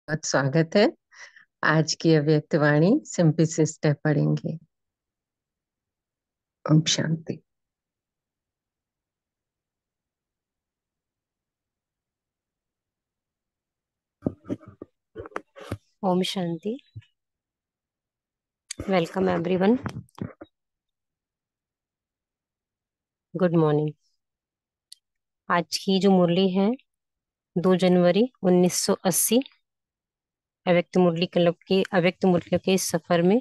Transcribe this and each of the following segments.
बहुत स्वागत है। आज की अव्यक्तवाणी सिंपल सिस्टर पढ़ेंगे। ओम शांति। ओम शांति। Welcome everyone. Good morning. आज की जो मुरली है 2 जनवरी 1980 अव्यक्त मुरली क्लब के अव्यक्त मुरलियों के इस सफर में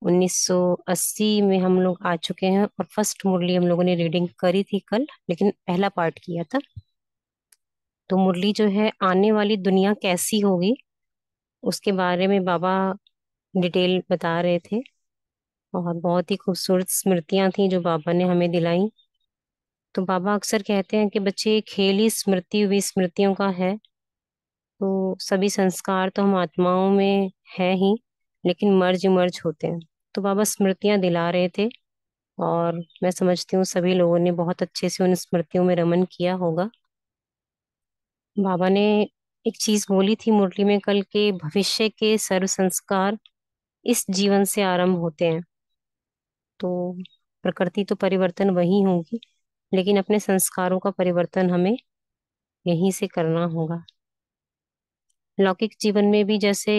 1980 में हम लोग आ चुके हैं और फर्स्ट मुरली हम लोगों ने रीडिंग करी थी कल, लेकिन पहला पार्ट किया था। तो मुरली जो है आने वाली दुनिया कैसी होगी उसके बारे में बाबा डिटेल बता रहे थे और बहुत ही खूबसूरत स्मृतियां थी जो बाबा ने हमें दिलाई। तो बाबा अक्सर कहते हैं कि बच्चे खेल ही स्मृति हुई स्मृतियों का है। तो सभी संस्कार तो हम आत्माओं में है ही, लेकिन मर्ज मर्ज होते हैं। तो बाबा स्मृतियां दिला रहे थे और मैं समझती हूँ सभी लोगों ने बहुत अच्छे से उन स्मृतियों में रमन किया होगा। बाबा ने एक चीज बोली थी मुरली में कल के भविष्य के सर्व संस्कार इस जीवन से आरंभ होते हैं। तो प्रकृति तो परिवर्तन वही होगी, लेकिन अपने संस्कारों का परिवर्तन हमें यहीं से करना होगा। लौकिक जीवन में भी जैसे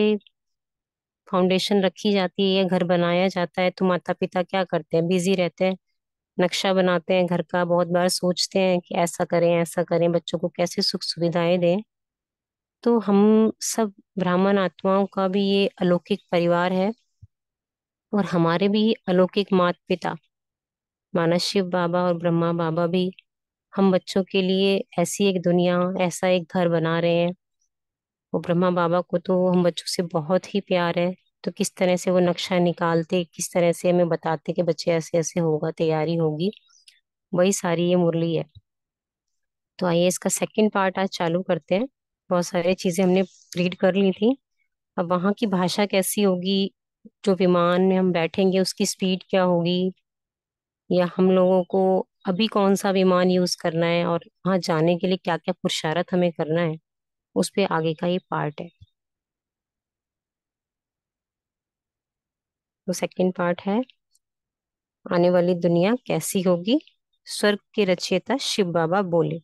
फाउंडेशन रखी जाती है, घर बनाया जाता है, तो माता पिता क्या करते हैं, बिजी रहते हैं, नक्शा बनाते हैं घर का, बहुत बार सोचते हैं कि ऐसा करें, बच्चों को कैसे सुख सुविधाएं दें। तो हम सब ब्राह्मण आत्माओं का भी ये अलौकिक परिवार है और हमारे भी अलौकिक माता पिता माना शिव बाबा और ब्रह्मा बाबा भी हम बच्चों के लिए ऐसी एक दुनिया, ऐसा एक घर बना रहे हैं। वो ब्रह्मा बाबा को तो हम बच्चों से बहुत ही प्यार है। तो किस तरह से वो नक्शा निकालते, किस तरह से हमें बताते कि बच्चे ऐसे ऐसे होगा, तैयारी होगी, वही सारी ये मुरली है। तो आइए इसका सेकंड पार्ट आज चालू करते हैं। बहुत सारी चीजें हमने रीड कर ली थी। अब वहाँ की भाषा कैसी होगी, जो विमान में हम बैठेंगे उसकी स्पीड क्या होगी, या हम लोगों को अभी कौन सा विमान यूज करना है और वहाँ जाने के लिए क्या क्या पुरुषार्थ हमें करना है, उस पे आगे का ये पार्ट है। तो सेकंड पार्ट है आने वाली दुनिया कैसी होगी। स्वर्ग के रचयिता शिव बाबा बोले,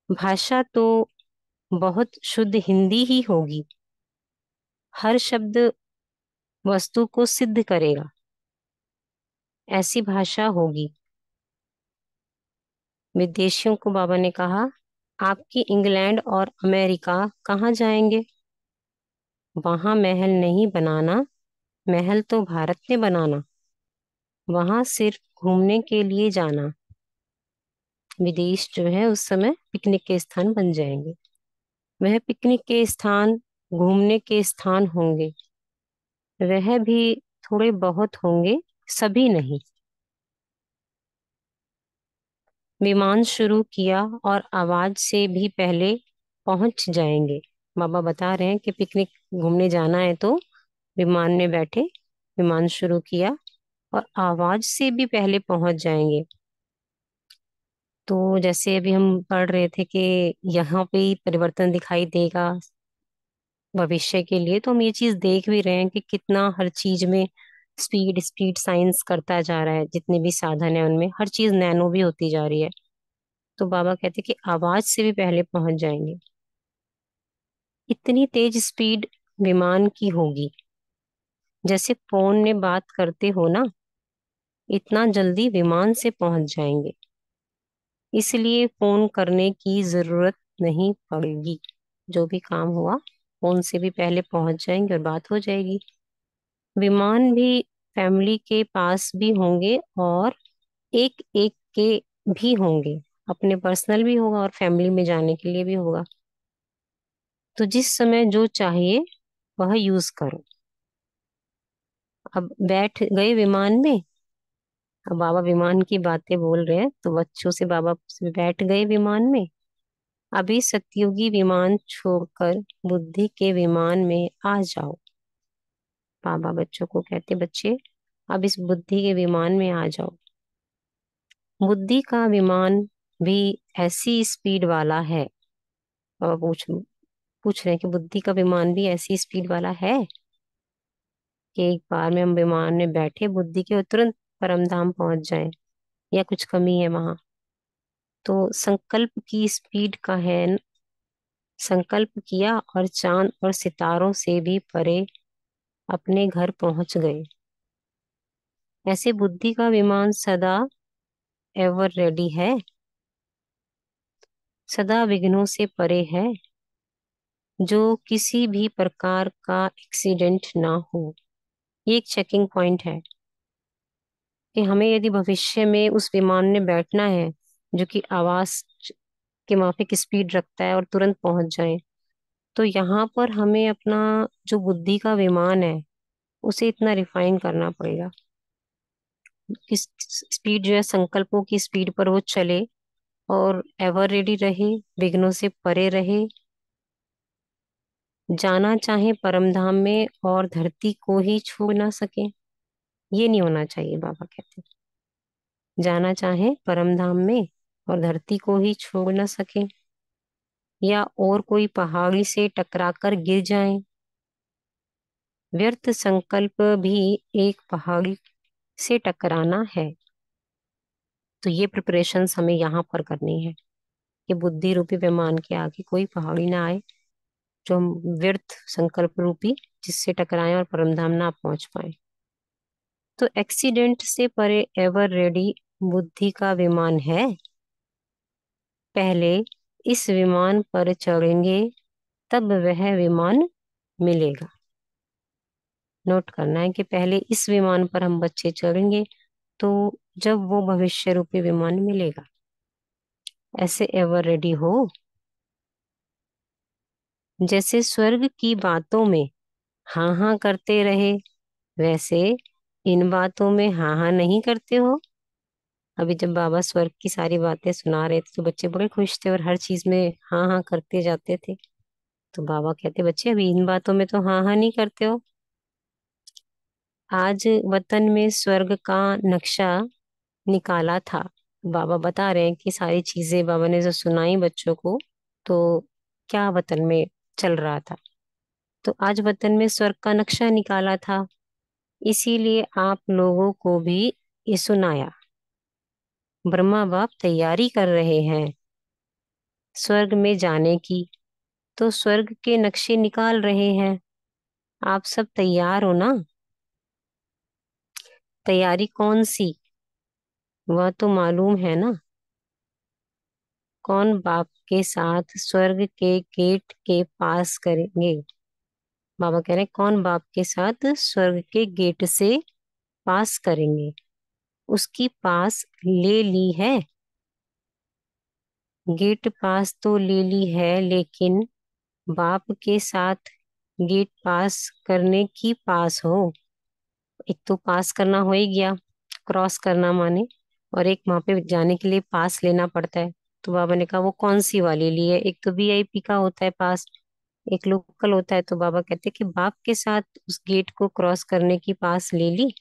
भाषा तो बहुत शुद्ध हिंदी ही होगी। हर शब्द वस्तु को सिद्ध करेगा, ऐसी भाषा होगी। विदेशियों को बाबा ने कहा, आपकी इंग्लैंड और अमेरिका कहाँ जाएंगे? वहां महल नहीं बनाना, महल तो भारत ने बनाना। वहां सिर्फ घूमने के लिए जाना। विदेश जो है उस समय पिकनिक के स्थान बन जाएंगे। वह पिकनिक के स्थान, घूमने के स्थान होंगे। वह भी थोड़े बहुत होंगे, सभी नहीं। विमान शुरू किया और आवाज से भी पहले पहुंच जाएंगे। बाबा बता रहे हैं कि पिकनिक घूमने जाना है तो विमान में बैठे, विमान शुरू किया और आवाज से भी पहले पहुंच जाएंगे। तो जैसे अभी हम पढ़ रहे थे कि यहाँ पे ही परिवर्तन दिखाई देगा भविष्य के लिए, तो हम ये चीज देख भी रहे हैं कि कितना हर चीज में स्पीड स्पीड साइंस करता जा रहा है। जितने भी साधन है उनमें हर चीज नैनो भी होती जा रही है। तो बाबा कहते कि आवाज से भी पहले पहुंच जाएंगे। इतनी तेज स्पीड विमान की होगी, जैसे फोन में बात करते हो ना, इतना जल्दी विमान से पहुंच जाएंगे। इसलिए फोन करने की जरूरत नहीं पड़ेगी। जो भी काम हुआ फोन से भी पहले पहुंच जाएंगे और बात हो जाएगी। विमान भी फैमिली के पास भी होंगे और एक एक के भी होंगे। अपने पर्सनल भी होगा और फैमिली में जाने के लिए भी होगा। तो जिस समय जो चाहिए वह यूज करो। अब बैठ गए विमान में। अब बाबा विमान की बातें बोल रहे हैं तो बच्चों से बाबा से बैठ गए विमान में। अभी सतयुगी विमान छोड़कर बुद्धि के विमान में आ जाओ। बाबा बच्चों को कहते, बच्चे अब इस बुद्धि के विमान में आ जाओ। बुद्धि का विमान भी ऐसी स्पीड वाला है। बाबा पूछ रहे हैं कि बुद्धि का विमान भी ऐसी स्पीड वाला है कि एक बार में हम विमान में बैठे बुद्धि के और तुरंत परम धाम पहुंच जाएं, या कुछ कमी है वहां। तो संकल्प की स्पीड का है, संकल्प किया और चांद और सितारों से भी परे अपने घर पहुंच गए। ऐसे बुद्धि का विमान सदा एवर रेडी है, सदा विघ्नों से परे है, जो किसी भी प्रकार का एक्सीडेंट ना हो। ये एक चेकिंग पॉइंट है कि हमें यदि भविष्य में उस विमान में बैठना है जो कि आवाज के माफिक स्पीड रखता है और तुरंत पहुंच जाए, तो यहाँ पर हमें अपना जो बुद्धि का विमान है उसे इतना रिफाइन करना पड़ेगा कि स्पीड जो है संकल्पों की स्पीड पर वो चले और एवर रेडी रहे, विघ्नों से परे रहे, जाना चाहे परम धाम में और धरती को ही छू ना सके। ये नहीं होना चाहिए, बाबा कहते हैं। जाना चाहे परम धाम में और धरती को ही छू ना सके, या और कोई पहाड़ी से टकराकर गिर जाए। व्यर्थ संकल्प भी एक पहाड़ी से टकराना है। तो ये प्रिपरेशंस हमें यहाँ पर करनी है कि बुद्धि रूपी विमान के आगे कोई पहाड़ी ना आए जो हम व्यर्थ संकल्प रूपी जिससे टकराएं और परमधाम ना पहुंच पाए। तो एक्सीडेंट से परे एवर रेडी बुद्धि का विमान है। पहले इस विमान पर चढ़ेंगे तब वह विमान मिलेगा। नोट करना है कि पहले इस विमान पर हम बच्चे चढ़ेंगे तो जब वो भविष्य रूपी विमान मिलेगा। ऐसे एवर रेडी हो। जैसे स्वर्ग की बातों में हाँ हाँ करते रहे, वैसे इन बातों में हाँ हाँ नहीं करते हो। अभी जब बाबा स्वर्ग की सारी बातें सुना रहे थे तो बच्चे बड़े खुश थे और हर चीज में हाँ हाँ करते जाते थे। तो बाबा कहते, बच्चे अभी इन बातों में तो हाँ हाँ नहीं करते हो। आज वतन में स्वर्ग का नक्शा निकाला था। बाबा बता रहे हैं कि सारी चीजें बाबा ने जो सुनाई बच्चों को, तो क्या वतन में चल रहा था। तो आज वतन में स्वर्ग का नक्शा निकाला था, इसीलिए आप लोगों को भी ये सुनाया। ब्रह्मा बाप तैयारी कर रहे हैं स्वर्ग में जाने की, तो स्वर्ग के नक्शे निकाल रहे हैं। आप सब तैयार हो ना? तैयारी कौन सी, वह तो मालूम है ना। कौन बाप के साथ स्वर्ग के गेट के पास करेंगे। बाबा कह रहे हैं कौन बाप के साथ स्वर्ग के गेट से पास करेंगे, उसकी पास ले ली है। गेट पास तो ले ली है, लेकिन बाप के साथ गेट पास करने की पास हो। एक तो पास करना हो ही गया, क्रॉस करना माने, और एक वहां पे जाने के लिए पास लेना पड़ता है। तो बाबा ने कहा वो कौन सी वाली ली है। एक तो वीआईपी का होता है पास, एक लोकल होता है। तो बाबा कहते हैं कि बाप के साथ उस गेट को क्रॉस करने की पास ले ली,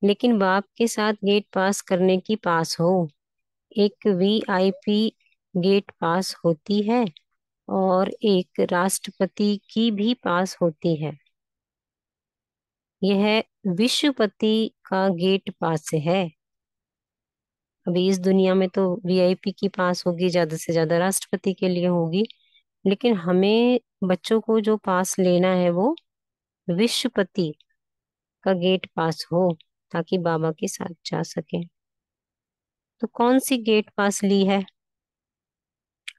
लेकिन बाप के साथ गेट पास करने की पास हो। एक वीआईपी गेट पास होती है और एक राष्ट्रपति की भी पास होती है। यह विश्वपति का गेट पास है। अभी इस दुनिया में तो वीआईपी की पास होगी, ज्यादा से ज्यादा राष्ट्रपति के लिए होगी, लेकिन हमें बच्चों को जो पास लेना है वो विश्वपति का गेट पास हो, ताकि बाबा के साथ जा सके। तो कौन सी गेट पास ली है,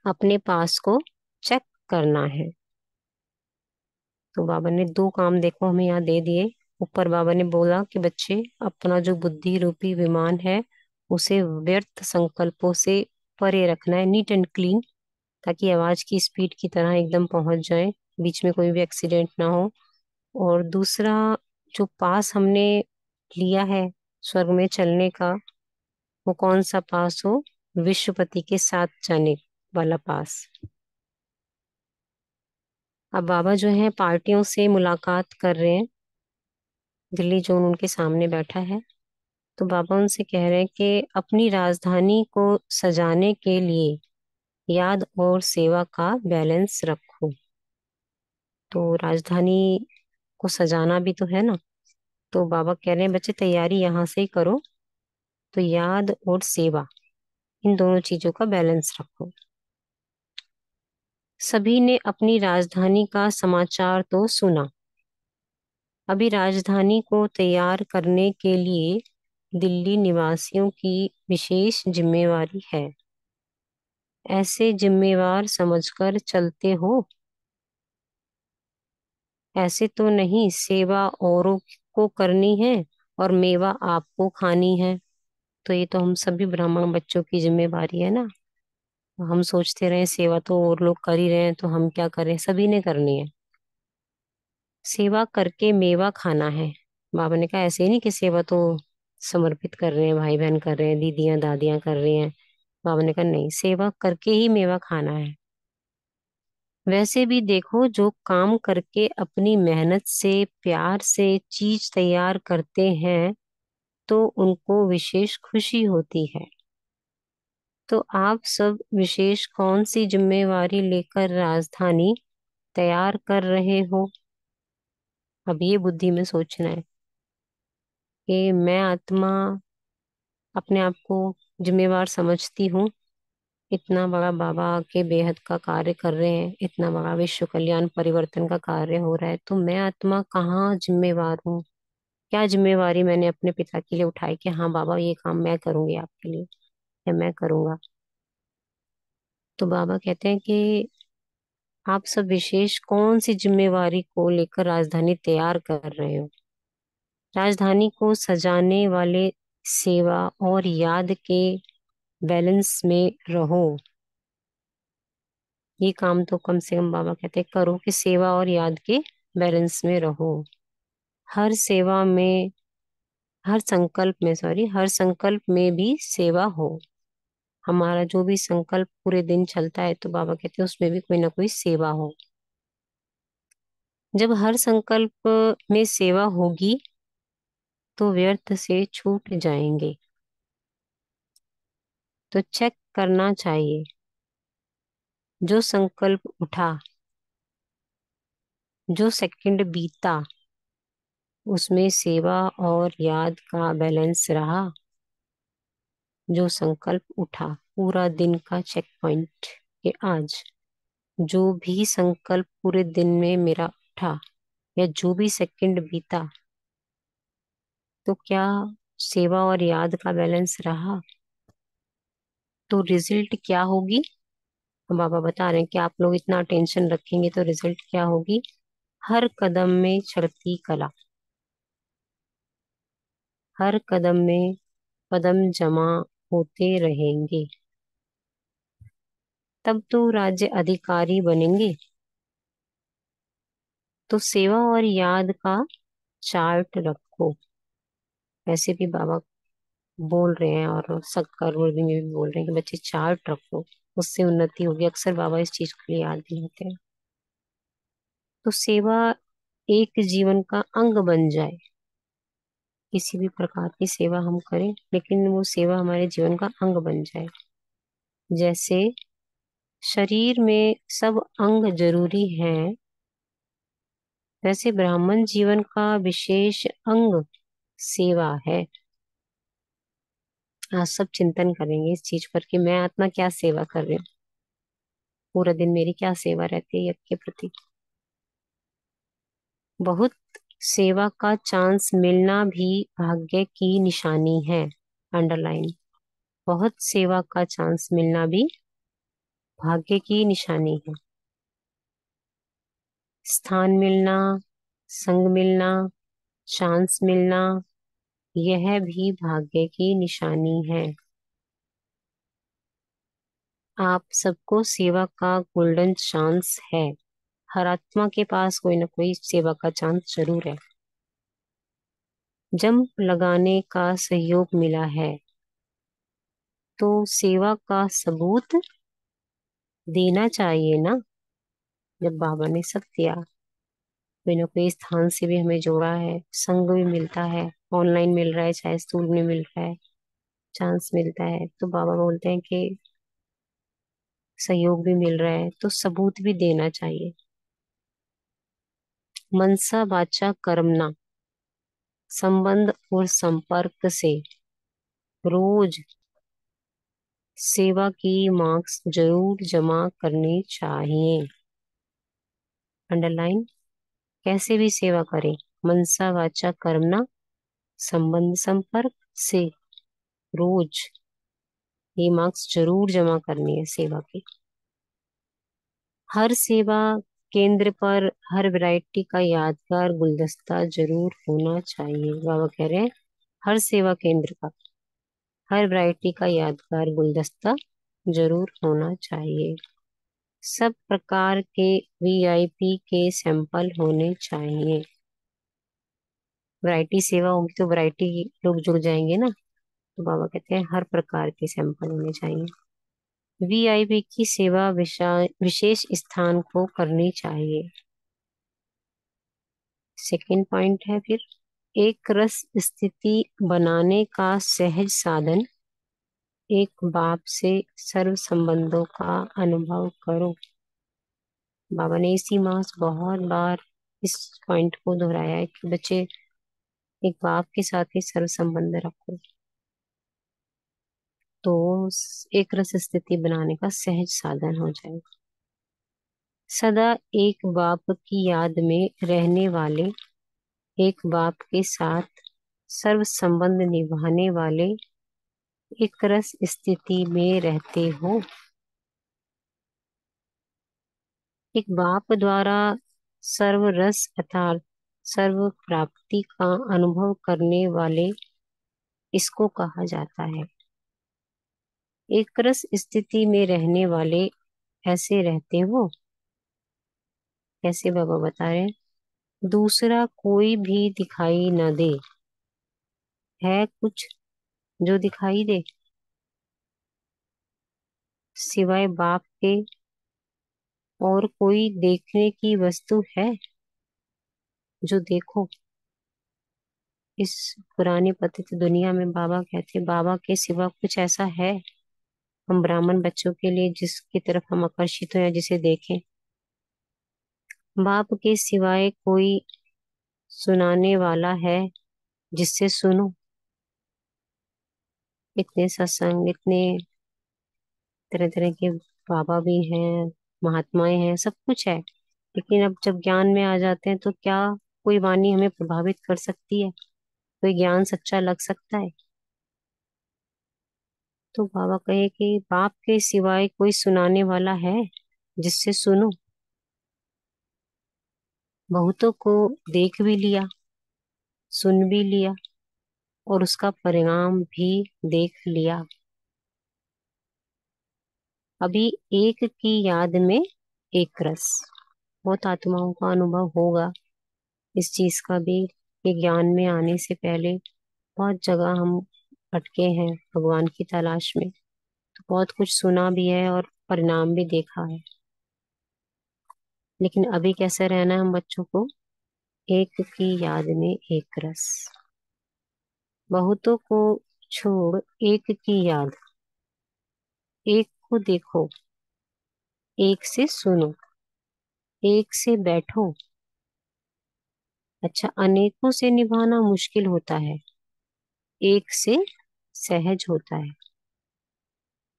अपने पास को चेक करना है। तो बाबा ने दो काम देखो हमें यहाँ दे दिए। ऊपर बाबा ने बोला कि बच्चे अपना जो बुद्धि रूपी विमान है उसे व्यर्थ संकल्पों से परे रखना है, नीट एंड क्लीन, ताकि आवाज की स्पीड की तरह एकदम पहुंच जाए, बीच में कोई भी एक्सीडेंट ना हो। और दूसरा, जो पास हमने लिया है स्वर्ग में चलने का, वो कौन सा पास हो, विश्वपति के साथ जाने वाला पास। अब बाबा जो है पार्टियों से मुलाकात कर रहे हैं, दिल्ली जोन उनके सामने बैठा है। तो बाबा उनसे कह रहे हैं कि अपनी राजधानी को सजाने के लिए याद और सेवा का बैलेंस रखो। तो राजधानी को सजाना भी तो है ना। तो बाबा कह रहे हैं बच्चे तैयारी यहाँ से ही करो। तो याद और सेवा, इन दोनों चीजों का बैलेंस रखो। सभी ने अपनी राजधानी का समाचार तो सुना। अभी राजधानी को तैयार करने के लिए दिल्ली निवासियों की विशेष जिम्मेवारी है। ऐसे जिम्मेवार समझकर चलते हो। ऐसे तो नहीं, सेवा औरों को करनी है और मेवा आपको खानी है। तो ये तो हम सभी ब्राह्मण बच्चों की जिम्मेवारी है ना। हम सोचते रहे सेवा तो और लोग कर ही रहे हैं तो हम क्या करें, सभी ने करनी है। सेवा करके मेवा खाना है। बाबा ने कहा ऐसे ही नहीं कि सेवा तो समर्पित कर रहे हैं, भाई बहन कर रहे हैं, दीदियां दादियां कर रही हैं। बाबा ने कहा नहीं, सेवा करके ही मेवा खाना है। वैसे भी देखो, जो काम करके अपनी मेहनत से प्यार से चीज तैयार करते हैं तो उनको विशेष खुशी होती है। तो आप सब विशेष कौन सी जिम्मेवारी लेकर राजधानी तैयार कर रहे हो। अब ये बुद्धि में सोचना है कि मैं आत्मा अपने आप को जिम्मेवार समझती हूँ। इतना बड़ा बाबा के बेहद का कार्य कर रहे हैं, इतना बड़ा विश्व कल्याण परिवर्तन का कार्य हो रहा है, तो मैं आत्मा कहाँ जिम्मेवार हूँ। क्या जिम्मेवारी मैंने अपने पिता के लिए उठाई कि हाँ बाबा ये काम मैं करूंगी आपके लिए, या मैं करूंगा। तो बाबा कहते हैं कि आप सब विशेष कौन सी जिम्मेवारी को लेकर राजधानी तैयार कर रहे हो। राजधानी को सजाने वाले सेवा और याद के बैलेंस में रहो। ये काम तो कम से कम बाबा कहते हैं करो कि सेवा और याद के बैलेंस में रहो। हर सेवा में, हर संकल्प में भी सेवा हो। हमारा जो भी संकल्प पूरे दिन चलता है तो बाबा कहते हैं उसमें भी कोई ना कोई सेवा हो। जब हर संकल्प में सेवा होगी तो व्यर्थ से छूट जाएंगे। तो चेक करना चाहिए, जो संकल्प उठा, जो सेकंड बीता, उसमें सेवा और याद का बैलेंस रहा। जो संकल्प उठा, पूरा दिन का चेक पॉइंट, कि आज जो भी संकल्प पूरे दिन में मेरा उठा या जो भी सेकंड बीता, तो क्या सेवा और याद का बैलेंस रहा। तो रिजल्ट क्या होगी। तो बाबा बता रहे हैं कि आप लोग इतना टेंशन रखेंगे तो रिजल्ट क्या होगी। हर कदम में चढ़ती कला, हर कदम में कदम जमा होते रहेंगे। तब तो राज्य अधिकारी बनेंगे। तो सेवा और याद का चार्ट रखो। वैसे भी बाबा बोल रहे हैं और सबका रूल में भी बोल रहे हैं कि बच्चे चार्ट रखो, उससे उन्नति होगी। अक्सर बाबा इस चीज के लिए याद दिलाते हैं। तो सेवा एक जीवन का अंग बन जाए। किसी भी प्रकार की सेवा हम करें लेकिन वो सेवा हमारे जीवन का अंग बन जाए। जैसे शरीर में सब अंग जरूरी हैं, वैसे ब्राह्मण जीवन का विशेष अंग सेवा है। आज सब चिंतन करेंगे इस चीज पर कि मैं आत्मा क्या सेवा कर रही हूँ, पूरा दिन मेरी क्या सेवा रहती है यज्ञ के प्रति। बहुत सेवा का चांस मिलना भी भाग्य की निशानी है। अंडरलाइन, बहुत सेवा का चांस मिलना भी भाग्य की निशानी है। स्थान मिलना, संग मिलना, चांस मिलना, यह भी भाग्य की निशानी है। आप सबको सेवा का गोल्डन चांस है। हर आत्मा के पास कोई ना कोई सेवा का चांस जरूर है। जंप लगाने का सहयोग मिला है तो सेवा का सबूत देना चाहिए ना। जब बाबा ने सब दिया, कोई ना कोई स्थान से भी हमें जोड़ा है, संग भी मिलता है, ऑनलाइन मिल रहा है चाहे स्कूल में मिल रहा है, चांस मिलता है, तो बाबा बोलते हैं कि सहयोग भी मिल रहा है तो सबूत भी देना चाहिए। मनसा वाचा कर्मणा, संबंध और संपर्क से रोज सेवा की मार्क्स जरूर जमा करनी चाहिए। अंडरलाइन। कैसे भी सेवा करें, मनसा वाचा कर्मणा, संबंध संपर्क से रोज ये मार्क्स जरूर जमा करनी है सेवा की। हर सेवा केंद्र पर हर वैरायटी का यादगार गुलदस्ता जरूर होना चाहिए। बाबा कह रहे हैं हर सेवा केंद्र का हर वैरायटी का यादगार गुलदस्ता जरूर होना चाहिए। सब प्रकार के वीआईपी के सैंपल होने चाहिए। वैरायटी सेवा होगी तो वैरायटी लोग जुड़ जाएंगे ना, तो बाबा कहते हैं हर प्रकार के सैंपल होने चाहिए। वीआईपी की सेवा विशेष स्थान को करनी चाहिए। सेकंड पॉइंट है फिर, एक रस स्थिति बनाने का सहज साधन, एक बाप से सर्व संबंधों का अनुभव करो। बाबा ने इसी मास बहुत बार इस पॉइंट को दोहराया है कि बच्चे एक बाप के साथ ही सर्व संबंध रखो, तो एक रस स्थिति बनाने का सहज साधन हो जाएगा। सदा एक बाप की याद में रहने वाले, एक बाप के साथ सर्व संबंध निभाने वाले एक रस स्थिति में रहते हो। एक बाप द्वारा सर्व रस अर्थात सर्व प्राप्ति का अनुभव करने वाले इसको कहा जाता है। एक रस स्थिति में रहने वाले ऐसे रहते हो, कैसे बाबा बता रहे हैं, दूसरा कोई भी दिखाई न दे, है कुछ जो दिखाई दे सिवाय बाप के, और कोई देखने की वस्तु है जो देखो। इस पुरानी पतित दुनिया में बाबा कहते बाबा के सिवा कुछ ऐसा है हम ब्राह्मण बच्चों के लिए जिसकी तरफ हम आकर्षित हो या जिसे देखें। बाप के सिवाय कोई सुनाने वाला है जिससे सुनो। इतने सत्संग, इतने तरह तरह के बाबा भी हैं, महात्माएं हैं, सब कुछ है, लेकिन अब जब ज्ञान में आ जाते हैं तो क्या कोई वाणी हमें प्रभावित कर सकती है, कोई ज्ञान सच्चा लग सकता है? तो बाबा कहे कि बाप के सिवाय कोई सुनाने वाला है जिससे सुनो। बहुतों को देख भी लिया, सुन भी लिया, और उसका परिणाम भी देख लिया। अभी एक की याद में एक रस, बहुत आत्माओं का अनुभव होगा इस चीज का भी कि ज्ञान में आने से पहले बहुत जगह हम अटके हैं भगवान की तलाश में, तो बहुत कुछ सुना भी है और परिणाम भी देखा है। लेकिन अभी कैसे रहना है हम बच्चों को, एक की याद में एक रस। बहुतों को छोड़ एक की याद, एक को देखो, एक से सुनो, एक से बैठो। अच्छा, अनेकों से निभाना मुश्किल होता है, एक से सहज होता है।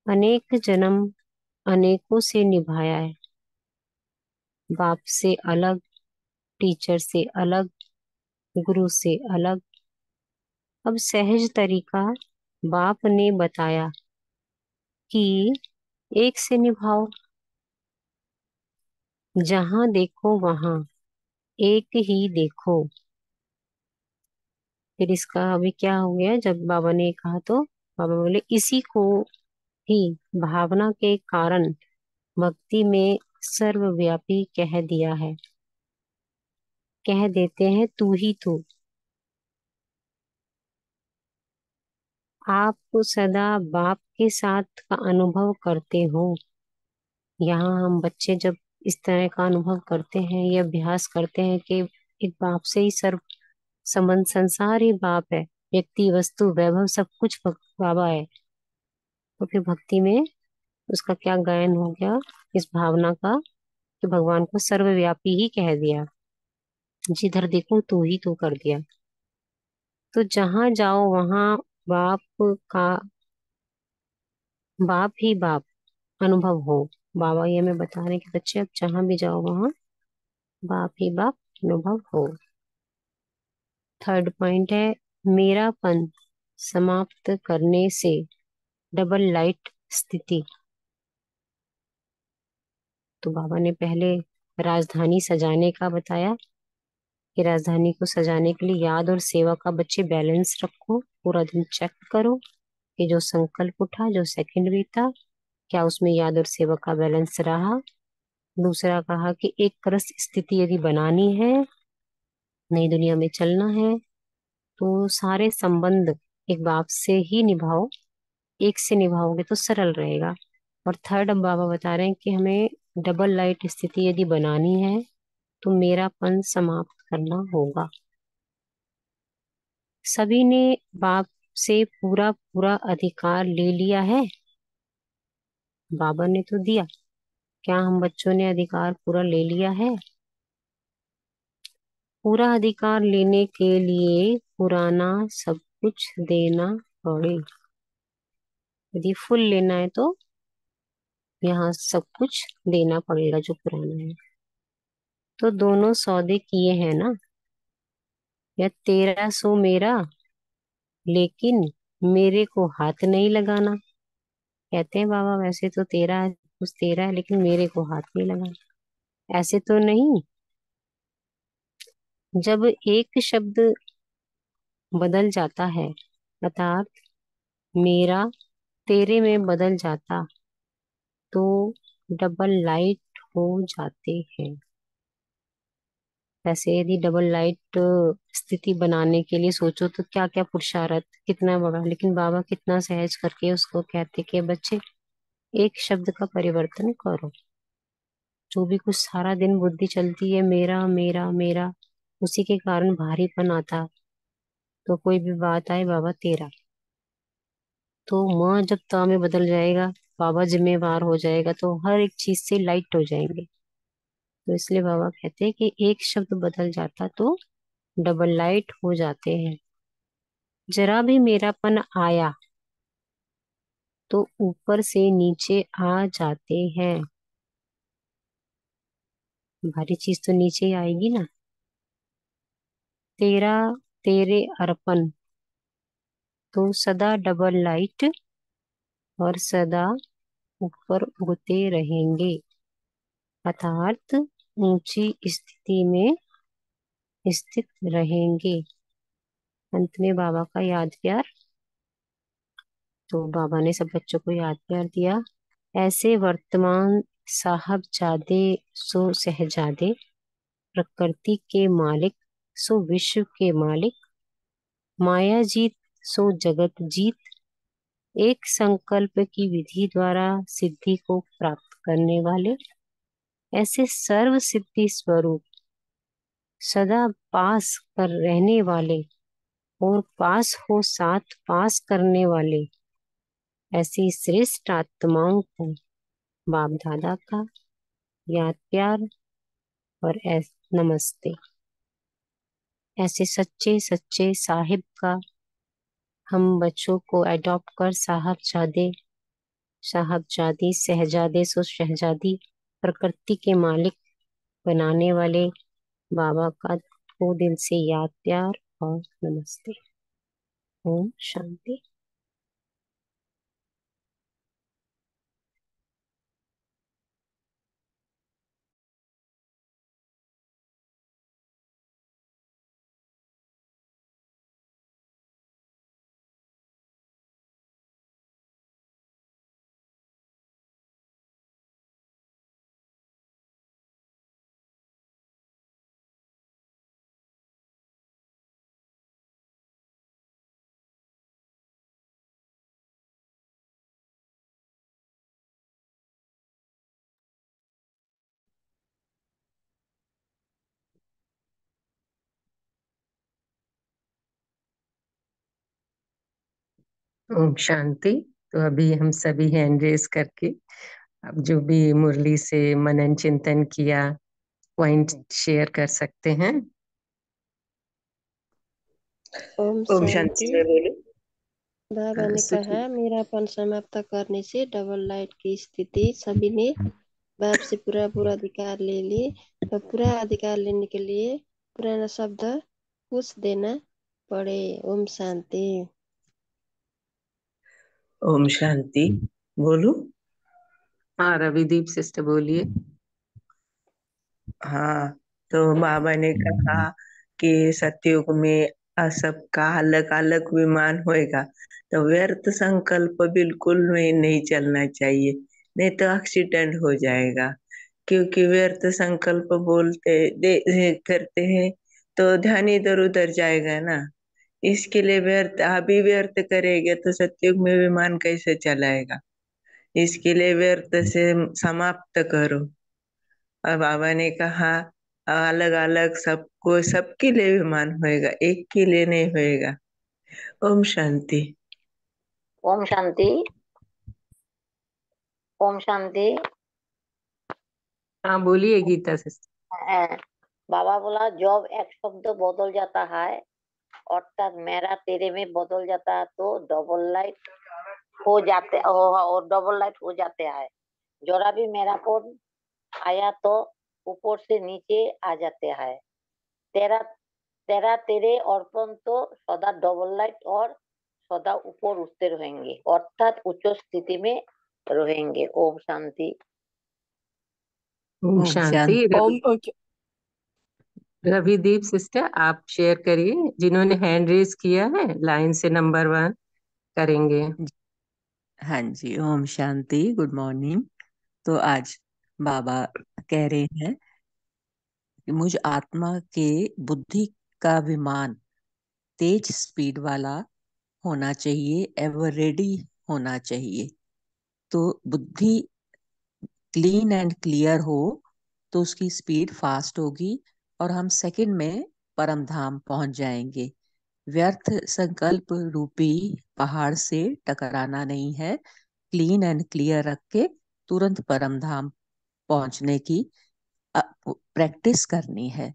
अनेक जन्म अनेकों से निभाया है, बाप से अलग, टीचर से अलग, गुरु से अलग। अब सहज तरीका बाप ने बताया कि एक से निभाओ, जहां देखो वहां एक ही देखो। फिर इसका अभी क्या हो गया, जब बाबा ने कहा तो बाबा बोले इसी को ही भावना के कारण भक्ति में सर्वव्यापी कह दिया है। कह देते हैं तू ही तू। आप सदा बाप के साथ का अनुभव करते हो। यहाँ हम बच्चे जब इस तरह का अनुभव करते हैं या अभ्यास करते हैं कि एक बाप से ही सर्व संबंध, संसार ही बाप है, व्यक्ति वस्तु वैभव सब कुछ बाबा है, तो फिर भक्ति में उसका क्या गायन हो गया इस भावना का कि भगवान को सर्वव्यापी ही कह दिया। जिधर देखो तू ही तू कर दिया। तो जहां जाओ वहां बाप का, बाप ही बाप अनुभव हो। बाबा ये हमें बता रहे हैं कि बच्चे अब जहां भी जाओ वहां बाप ही बाप अनुभव हो। थर्ड पॉइंट है मेरापन समाप्त करने से डबल लाइट स्थिति। तो बाबा ने पहले राजधानी सजाने का बताया कि राजधानी को सजाने के लिए याद और सेवा का बच्चे बैलेंस रखो, पूरा दिन चेक करो कि जो संकल्प उठा, जो सेकंड बीता, क्या उसमें याद और सेवा का बैलेंस रहा। दूसरा कहा कि एक करस स्थिति यदि बनानी है, नई दुनिया में चलना है, तो सारे संबंध एक बाप से ही निभाओ, एक से निभाओगे तो सरल रहेगा। और थर्ड अब बाबा बता रहे हैं कि हमें डबल लाइट स्थिति यदि बनानी है तो मेरापन समाप्त करना होगा। सभी ने बाप से पूरा पूरा अधिकार ले लिया है, बाबा ने तो दिया। क्या हम बच्चों ने अधिकार पूरा ले लिया है? पूरा अधिकार लेने के लिए पुराना सब कुछ देना पड़े। यदि फुल लेना है तो यहाँ सब कुछ देना पड़ेगा जो पुराना है। तो दोनों सौदे किए हैं ना, या 1300 मेरा, लेकिन मेरे को हाथ नहीं लगाना। कहते हैं बाबा वैसे तो तेरा है, कुछ तेरा है, लेकिन मेरे को हाथ नहीं लगाना। ऐसे तो नहीं। जब एक शब्द बदल जाता है, अर्थात मेरा तेरे में बदल जाता, तो डबल लाइट हो जाते हैं। वैसे यदि डबल लाइट स्थिति बनाने के लिए सोचो तो क्या क्या पुरुषार्थ कितना बड़ा, लेकिन बाबा कितना सहज करके उसको कहते कि बच्चे एक शब्द का परिवर्तन करो। जो भी कुछ सारा दिन बुद्धि चलती है मेरा मेरा मेरा, उसी के कारण भारीपन आता। तो कोई भी बात आए बाबा तेरा, तो माँ जब ता में बदल जाएगा, बाबा जिम्मेवार हो जाएगा, तो हर एक चीज से लाइट हो जाएंगे। तो इसलिए बाबा कहते हैं कि एक शब्द बदल जाता तो डबल लाइट हो जाते हैं। जरा भी मेरापन आया तो ऊपर से नीचे आ जाते हैं। भारी चीज तो नीचे ही आएगी ना। तेरा तेरे अर्पण, तो सदा डबल लाइट और सदा ऊपर उड़ते रहेंगे, अर्थात ऊंची स्थिति में स्थित रहेंगे। अंत में बाबा का याद प्यार। तो बाबा ने सब बच्चों को याद प्यार दिया। ऐसे वर्तमान साहबजादे सो सहजादे, प्रकृति के मालिक सो विश्व के मालिक, माया जीत सो जगत जीत, एक संकल्प की विधि द्वारा सिद्धि को प्राप्त करने वाले, ऐसे सर्व सिद्धि स्वरूप सदा पास कर रहने वाले और पास हो साथ पास करने वाले, ऐसी श्रेष्ठ आत्माओं को बाप दादा का याद प्यार और नमस्ते। ऐसे सच्चे सच्चे साहिब का हम बच्चों को अडॉप्ट कर साहबजादे साहबजादी शहजादे सो शहजादी, प्रकृति के मालिक बनाने वाले बाबा का को दिल से याद प्यार और नमस्ते। ओम शांति। ओम शांति। तो अभी हम सभी हैंड रेस करके अब जो भी मुरली से मनन चिंतन किया पॉइंट शेयर कर सकते हैं। ओम ओम शांति। शांति में बोलो। बाबा ने कहा, मेरापन समाप्त करने से डबल लाइट की स्थिति सभी ने बाप से पूरा पूरा अधिकार ले ली। तो पूरा अधिकार लेने के लिए पुराना शब्द कुछ देना पड़े। ओम शांति। ओम शांति बोलो। हाँ, रविदीप सिस्टर बोलिए। हाँ, तो बाबा ने कहा कि सतयुग में सबका अलग अलग विमान होएगा, तो व्यर्थ संकल्प बिल्कुल में नहीं चलना चाहिए, नहीं तो एक्सीडेंट हो जाएगा। क्योंकि व्यर्थ संकल्प बोलते करते हैं तो ध्यान इधर उधर जाएगा ना। इसके लिए व्यर्थ अभी व्यर्थ करेंगे तो सतयुग में विमान कैसे चलाएगा। इसके लिए व्यर्थ से समाप्त करो। और बाबा ने कहा अलग अलग सबको सबके लिए विमान होएगा, एक के लिए नहीं होएगा। ओम शांति। ओम शांति। ओम शांति। हाँ बोलिए गीता सिस्टर। बाबा बोला जब एक शब्द बदल जाता है अर्थात मेरा तेरे में बदल जाता है तो डबल लाइट हो जाते और डबल लाइट हो जाते हैं। जरा भी मेरा फोन आया तो ऊपर से नीचे आ जाते हैं। तेरा तेरा तेरे अर्पण तो सदा डबल लाइट और सदा ऊपर उठते रहेंगे अर्थात उच्च स्थिति में रहेंगे। ओम शांति। ओम ओम शांति। शांति। रविदीप सिस्टर आप शेयर करिए, जिन्होंने हैंड रेस किया है लाइन से नंबर 1 करेंगे। हाँ जी, ओम शांति, गुड मॉर्निंग। तो आज बाबा कह रहे हैं कि मुझ आत्मा के बुद्धि का विमान तेज स्पीड वाला होना चाहिए, एवर रेडी होना चाहिए। तो बुद्धि क्लीन एंड क्लियर हो तो उसकी स्पीड फास्ट होगी और हम सेकंड में परम धाम पहुंच जाएंगे। व्यर्थ संकल्प रूपी पहाड़ से टकराना नहीं है, क्लीन एंड क्लियर रख के तुरंत परम धाम पहुंचने की प्रैक्टिस करनी है।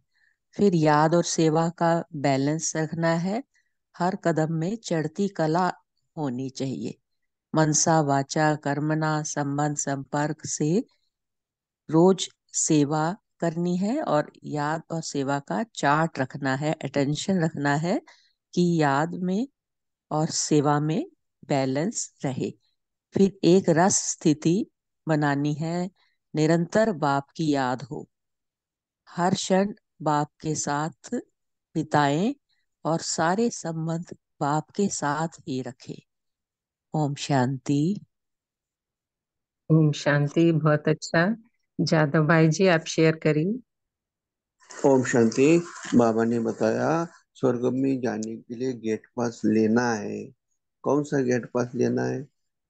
फिर याद और सेवा का बैलेंस रखना है। हर कदम में चढ़ती कला होनी चाहिए। मनसा वाचा कर्मणा संबंध संपर्क से रोज सेवा करनी है और याद और सेवा का चार्ट रखना है, अटेंशन रखना है कि याद में और सेवा में बैलेंस रहे। फिर एक रस स्थिति बनानी है, निरंतर बाप की याद हो, हर क्षण बाप के साथ बिताएं और सारे संबंध बाप के साथ ही रखें। ओम शांति। ओम शांति, बहुत अच्छा। जादव भाई जी आप शेयर करिए। ओम शांति। बाबा ने बताया स्वर्ग में जाने के लिए गेट पास लेना है। कौन सा गेट पास लेना है?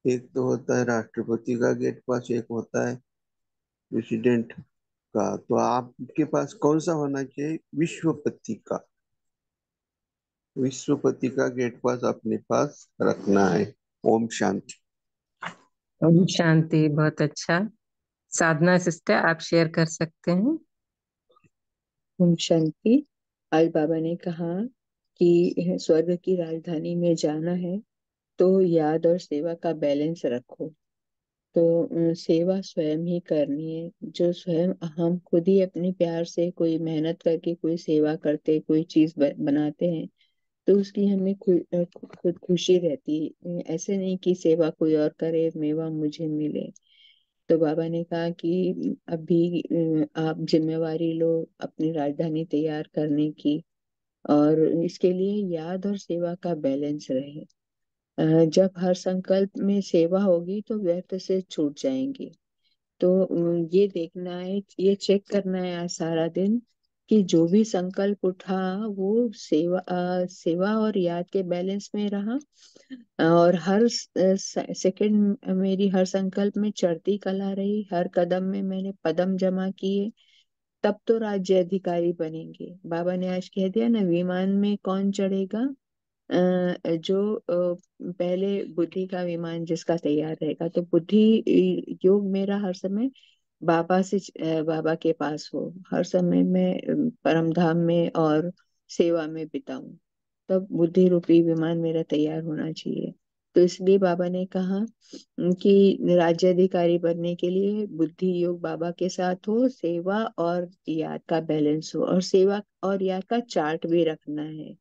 एक तो होता है राष्ट्रपति का गेट पास, एक होता है प्रेसिडेंट का। तो आपके पास कौन सा होना चाहिए? विश्वपति का। विश्वपति का गेट पास अपने पास रखना है। ओम शांति। ओम शांति, बहुत अच्छा। साधना सिस्टर आप शेयर कर सकते हैं। ओम शांति। आज बाबा ने कहा कि स्वर्ग की राजधानी में जाना है तो याद और सेवा का बैलेंस रखो। तो सेवा स्वयं ही करनी है। जो स्वयं हम खुद ही अपने प्यार से कोई मेहनत करके कोई सेवा करते, कोई चीज बनाते हैं तो उसकी हमें खुद खुशी रहती है। ऐसे नहीं कि सेवा कोई और करे, मेवा मुझे मिले। तो बाबा ने कहा कि अभी आप जिम्मेवारी लो अपनी राजधानी तैयार करने की, और इसके लिए याद और सेवा का बैलेंस रहे। जब हर संकल्प में सेवा होगी तो व्यर्थ से छूट जाएंगी। तो ये देखना है, ये चेक करना है आज सारा दिन कि जो भी संकल्प उठा वो सेवा और याद के बैलेंस में रहा। और हर सेकंड मेरी हर संकल्प में चढ़ती कला रही, हर कदम में मैंने पदम जमा किए। तब तो राज्य अधिकारी बनेंगे। बाबा ने आज कह दिया ना, विमान में कौन चढ़ेगा? जो पहले बुद्धि का विमान जिसका तैयार रहेगा, तो बुद्धि योग मेरा हर समय बाबा के पास हो, हर समय मैं परम धाम में और सेवा में बिताऊं, तब बुद्धि रूपी विमान मेरा तैयार होना चाहिए। तो इसलिए बाबा ने कहा कि राज्याधिकारी बनने के लिए बुद्धि योग बाबा के साथ हो, सेवा और याद का बैलेंस हो, और सेवा और याद का चार्ट भी रखना है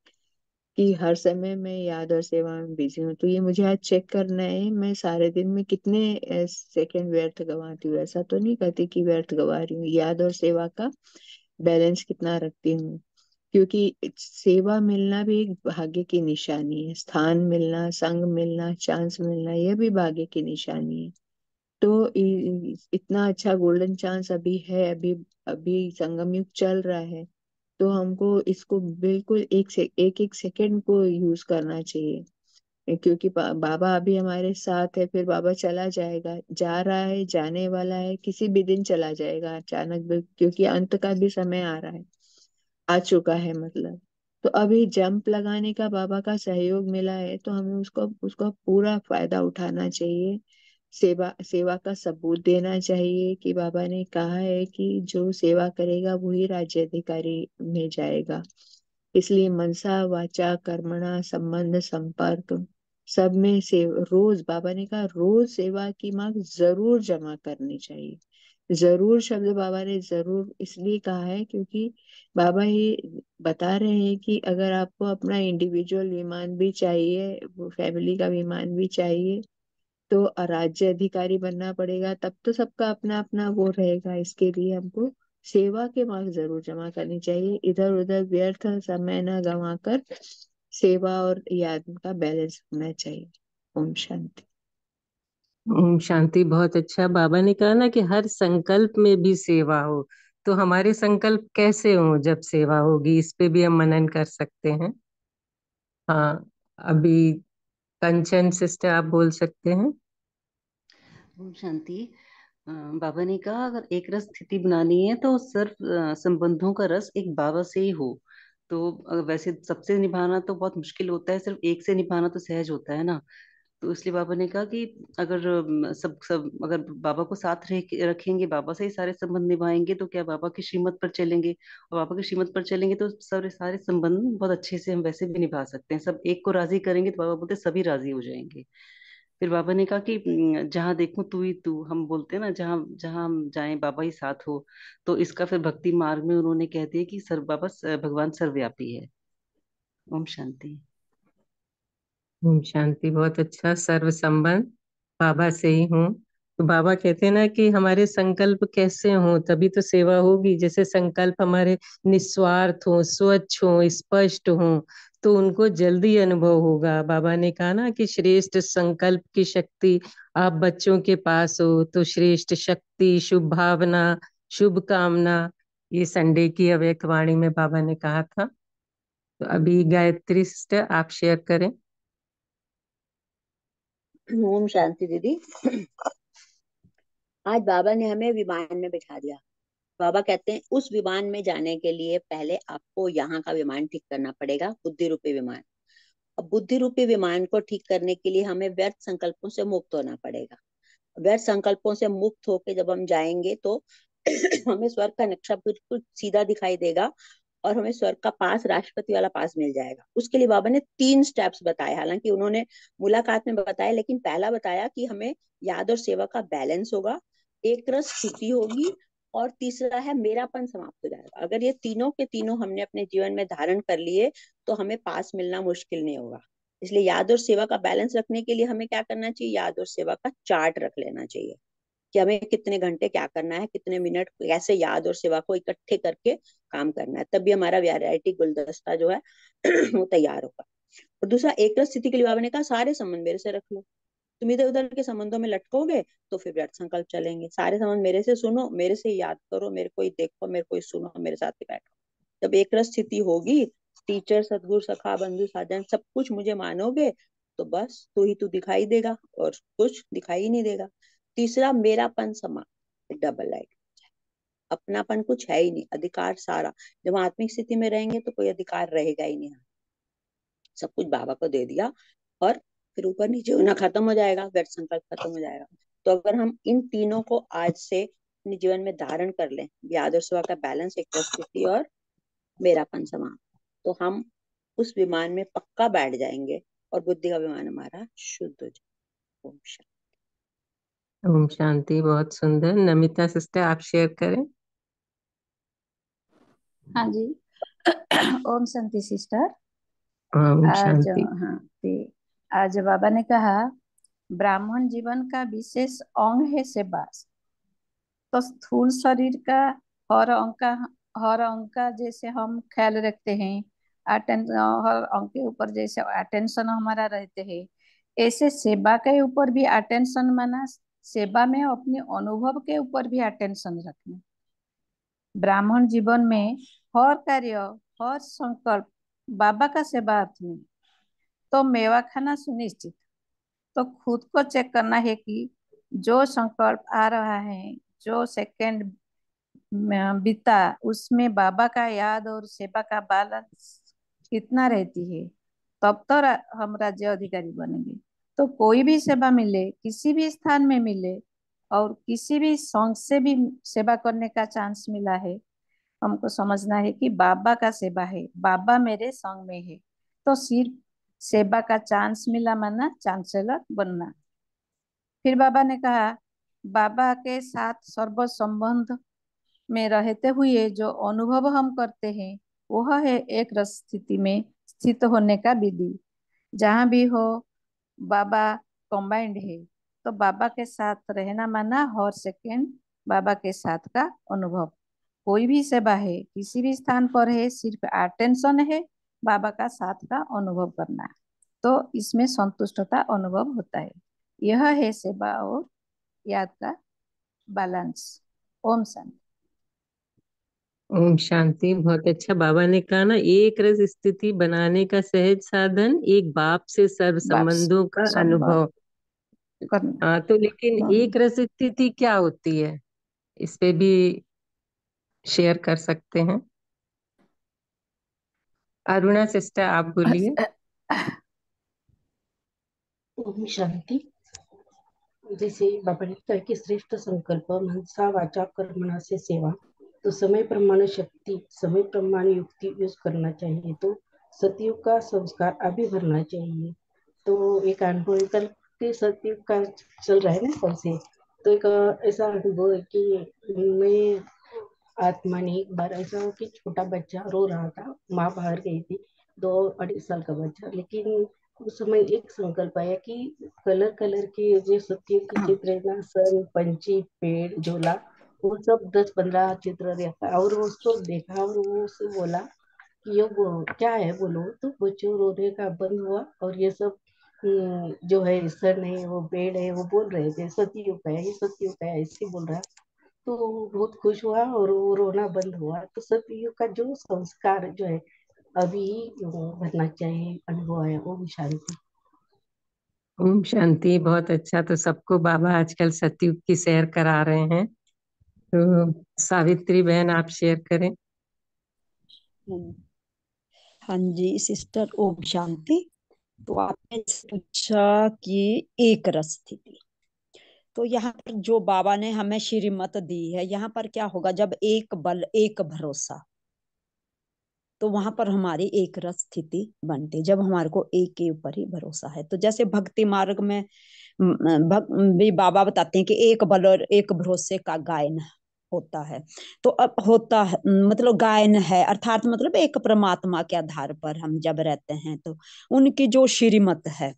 कि हर समय मैं याद और सेवा में बिजी हूँ। तो ये मुझे आज चेक करना है, मैं सारे दिन में कितने सेकंड व्यर्थ गंवाती हूँ। ऐसा तो नहीं कहती कि व्यर्थ गंवा रही हूँ, याद और सेवा का बैलेंस कितना रखती हूँ। क्योंकि सेवा मिलना भी एक भाग्य की निशानी है, स्थान मिलना, संग मिलना, चांस मिलना, यह भी भाग्य की निशानी है। तो इतना अच्छा गोल्डन चांस अभी है, अभी अभी संगम युग चल रहा है, तो हमको इसको बिल्कुल एक एक सेकंड को यूज करना चाहिए। क्योंकि बाबा अभी हमारे साथ है, फिर बाबा चला जाएगा, जा रहा है, जाने वाला है, किसी भी दिन चला जाएगा अचानक क्योंकि अंत का भी समय आ रहा है, आ चुका है मतलब। तो अभी जंप लगाने का बाबा का सहयोग मिला है, तो हमें उसको उसका पूरा फायदा उठाना चाहिए। सेवा सेवा का सबूत देना चाहिए कि बाबा ने कहा है कि जो सेवा करेगा वही राज्याधिकारी में जाएगा। इसलिए मनसा वाचा कर्मणा संबंध संपर्क सब में से रोज बाबा ने कहा रोज सेवा की मांग जरूर जमा करनी चाहिए। जरूर शब्द बाबा ने जरूर इसलिए कहा है क्योंकि बाबा ये बता रहे हैं कि अगर आपको अपना इंडिविजुअल विमान भी चाहिए, वो फैमिली का विमान भी चाहिए, तो राज्य अधिकारी बनना पड़ेगा, तब तो सबका अपना अपना वो रहेगा। इसके लिए हमको सेवा के मार्ग जरूर जमा करनी चाहिए, इधर उधर व्यर्थ समय न गंवाकर सेवा और याद का बैलेंस होना चाहिए। ओम शांति। ओम शांति। बहुत अच्छा। बाबा ने कहा ना कि हर संकल्प में भी सेवा हो, तो हमारे संकल्प कैसे हो जब सेवा होगी, इस पे भी हम मनन कर सकते हैं। हाँ, अभी कंचन सिस्टर आप बोल सकते हैं। ओम शांति। बाबा ने कहा अगर एक रस स्थिति बनानी है तो सिर्फ संबंधों का रस एक बाबा से ही हो। तो वैसे सबसे निभाना तो बहुत मुश्किल होता है, सिर्फ एक से निभाना तो सहज होता है ना। तो इसलिए बाबा ने कहा कि अगर सब सब अगर बाबा को साथ रखेंगे, बाबा से ही सारे संबंध निभाएंगे, तो क्या बाबा की श्रीमत पर चलेंगे, और बाबा की श्रीमत पर चलेंगे तो सारे सारे संबंध बहुत अच्छे से हम वैसे भी निभा सकते हैं। सब एक को राजी करेंगे तो बाबा बोलते सभी राजी हो जाएंगे। फिर बाबा ने कहा कि जहाँ देखूं तू ही तू, हम बोलते हैं ना, जहाँ जहाँ हम जाएं बाबा ही साथ हो। तो इसका फिर भक्ति मार्ग में उन्होंने कह दिया कि भगवान सर्वव्यापी है। ओम शांति। ओम शांति। बहुत अच्छा। सर्व संबंध बाबा से ही हूँ। तो बाबा कहते हैं ना कि हमारे संकल्प कैसे हों तभी तो सेवा होगी। जैसे संकल्प हमारे निस्वार्थ हो, स्वच्छ हो, स्पष्ट हो, तो उनको जल्दी अनुभव होगा। बाबा ने कहा ना कि श्रेष्ठ संकल्प की शक्ति आप बच्चों के पास हो, तो श्रेष्ठ शक्ति, शुभ भावना, शुभ कामना, ये संडे की अव्यक्त वाणी में बाबा ने कहा था। तो अभी गायत्री सिस्टर आप शेयर करें। ओम शांति दीदी। आज बाबा ने हमें विमान में बिठा दिया। बाबा कहते हैं उस विमान में जाने के लिए पहले आपको यहाँ का विमान ठीक करना पड़ेगा, बुद्धि रूपी विमान। अब बुद्धि रूपी विमान को ठीक करने के लिए हमें व्यर्थ संकल्पों से मुक्त होना पड़ेगा। व्यर्थ संकल्पों से मुक्त होके जब हम जाएंगे तो हमें स्वर्ग का नक्शा बिल्कुल सीधा दिखाई देगा, और हमें स्वर्ग का पास, राष्ट्रपति वाला पास मिल जाएगा। उसके लिए बाबा ने 3 स्टेप्स बताए, हालांकि उन्होंने मुलाकात में बताया, लेकिन पहला बताया कि हमें याद और सेवा का बैलेंस होगा, एक रस स्थिति होगी, और तीसरा है मेरापन समाप्त हो जाएगा। अगर ये तीनों के तीनों हमने अपने जीवन में धारण कर लिए तो हमें पास मिलना मुश्किल नहीं होगा। इसलिए याद और सेवा का बैलेंस रखने के लिए हमें क्या करना चाहिए, याद और सेवा का चार्ट रख लेना चाहिए कि हमें कितने घंटे क्या करना है, कितने मिनट कैसे याद और सेवा को इकट्ठे करके काम करना है, तभी हमारा वैरायटी गुलदस्ता जो है वो तैयार होगा। और दूसरा, एक रस स्थिति के लिए बाबा ने कहा सारे संबंध मेरे से रख लो। तुम इधर उधर के संबंधों में लटकोगे तो फिर व्यर्थ संकल्प चलेंगे। सारे संबंध मेरे से सुनो, मेरे से याद करो, मेरे को ही देखो, मेरे को ही सुनो, मेरे साथ ही बैठो। जब एक रस स्थिति होगी, टीचर, सदगुरु, सखा, बंधु, साजन सब कुछ मुझे मानोगे, तो बस तू ही तू दिखाई देगा और कुछ दिखाई ही नहीं देगा। तीसरा, मेरापन समाप्त, डबल लाइट, अपनापन कुछ है ही नहीं, अधिकार सारा। जब आत्मिक स्थिति में रहेंगे तो कोई अधिकार रहेगा ही नहीं। सब कुछ बाबा को दे दिया, और फिर ऊपर नीचे होना खत्म हो जाएगा, व्यर्थ संकल्प खत्म हो जाएगा। तो अगर हम इन तीनों को आज से अपने जीवन में धारण कर लें, याद और सेवा का बैलेंस, एक स्थिति और मेरापन समान, तो हम उस विमान में पक्का बैठ जाएंगे और बुद्धि का विमान हमारा शुद्ध हो जाएगा। ओम शांति। ओम शांति। बहुत सुंदर। नमिता सिस्टर, आप शेयर करें। हाँ जी। ओम शांति सिस्टर। ओम आज शांति। हाँ आज बाबा ने कहा ब्राह्मण जीवन का विशेष अंग है सेवा। तो स्थूल शरीर का हर अंग का जैसे हम ख्याल रखते हैं, हर अंग के ऊपर जैसे अटेंशन हमारा रहते हैं, ऐसे सेवा के ऊपर भी अटेंशन, माना सेवा में अपने अनुभव के ऊपर भी अटेंशन रखना। ब्राह्मण जीवन में हर कार्य, हर संकल्प बाबा का सेवार्थ में, तो मेवा खाना सुनिश्चित। तो खुद को चेक करना है कि जो संकल्प आ रहा है, जो सेकंड बीता, उसमें बाबा का याद और सेवा का बैलेंस कितना रहती है, तब तो हम राज्य अधिकारी बनेंगे। तो कोई भी सेवा मिले, किसी भी स्थान में मिले, और किसी भी संघ से भी सेवा करने का चांस मिला है, हमको समझना है कि बाबा का सेवा है, बाबा मेरे संग में है। तो सिर्फ सेवा का चांस मिला माना चांसलर बनना। फिर बाबा ने कहा बाबा के साथ सर्व संबंध में रहते हुए जो अनुभव हम करते हैं, वह है एक रस स्थिति में स्थित होने का विधि। जहाँ भी हो बाबा कंबाइंड है, तो बाबा के साथ रहना माना हर सेकेंड बाबा के साथ का अनुभव। कोई भी सेवा है, किसी भी स्थान पर है, सिर्फ अटेंशन है बाबा का साथ का अनुभव करना, तो इसमें संतुष्टता अनुभव होता है। यह है सेवा और याद का बैलेंस। ओम शांति। ओम शांति। बहुत अच्छा। बाबा ने कहा ना, एक रस स्थिति बनाने का सहज साधन एक बाप से सर्व बाप संबंधों का संभव अनुभव। करना। हाँ, तो लेकिन एक रस स्थिति क्या होती है, इस पे भी शेयर कर सकते हैं। अरुणा सिस्टर, आप बोलिए। ओम शांति। जैसे बाबा ने कहा कि श्रेष्ठ संकल्प मनसा वाचा कर्मणा से सेवा, तो समय प्रमाण शक्ति, समय प्रमाण युक्ति यूज करना चाहिए। तो सतयुग का संस्कार अभी भरना चाहिए। तो एक अनुभव कल के सतयुग का चल रहा है ना कल से, तो एक ऐसा अनुभव है कि मैं आत्मा ने एक बार ऐसा हो कि छोटा बच्चा रो रहा था, माँ बाहर गई थी, 2-2.5 साल का बच्चा, लेकिन उस समय एक संकल्प आया कि कलर कलर के जो सत्य की चित्र है ना, सन, पंछी, पेड़, झोला, वो सब 10-15 चित्र देखा, और वो उसको देखा और वो उससे बोला कि ये वो क्या है बोलो। तो बच्चों रोने का बंद हुआ, और ये सब जो है सन है, वो पेड़ है, वो बोल रहे थे सतयुग का है, ये सतयुग का है, इससे बोल रहा। तो वो बहुत खुश हुआ और वो रोना बंद हुआ। तो सतयुग का जो संस्कार जो है अभी वो भरना चाहिए, अनुभव आया। ओम शांति। ओम शांति। बहुत अच्छा। तो सबको बाबा आजकल सतयुग की सैर करा रहे हैं। तो सावित्री बहन, आप शेयर करें। हाँ जी सिस्टर, ओम शांति। तो आपने पूछा कि एक रस स्थिति, तो यहाँ पर जो बाबा ने हमें श्रीमत दी है, यहाँ पर क्या होगा, जब एक बल एक भरोसा, तो वहां पर हमारी एक रस स्थिति बनती, जब हमारे को एक के ऊपर ही भरोसा है। तो जैसे भक्ति मार्ग में भी बाबा बताते हैं कि एक बल और एक भरोसे का गायन होता है। तो अब होता है मतलब गायन है, अर्थात मतलब एक परमात्मा के आधार पर हम जब रहते हैं, तो उनकी जो श्रीमत है,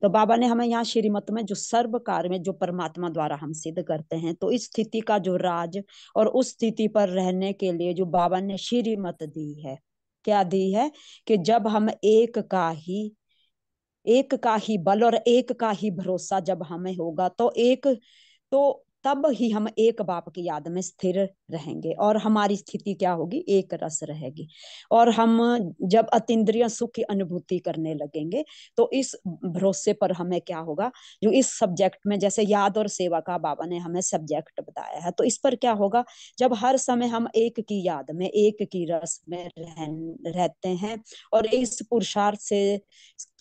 तो बाबा ने हमें यहाँ श्रीमत में जो सर्व कार्य में जो परमात्मा द्वारा हम सिद्ध करते हैं, तो इस स्थिति का जो राज और उस स्थिति पर रहने के लिए जो बाबा ने श्रीमत दी है, क्या दी है, कि जब हम एक का ही बल और एक का ही भरोसा जब हमें होगा, तो तब ही हम एक बाप की याद में स्थिर रहेंगे और हमारी स्थिति क्या होगी, एक रस रहेगी। और हम जब अतीन्द्रिय सुख की अनुभूति करने लगेंगे तो इस भरोसे पर हमें क्या होगा, जो इस सब्जेक्ट में जैसे याद और सेवा का बाबा ने हमें सब्जेक्ट बताया है, तो इस पर क्या होगा, जब हर समय हम एक की याद में, एक की रस में रहते हैं और इस पुरुषार्थ से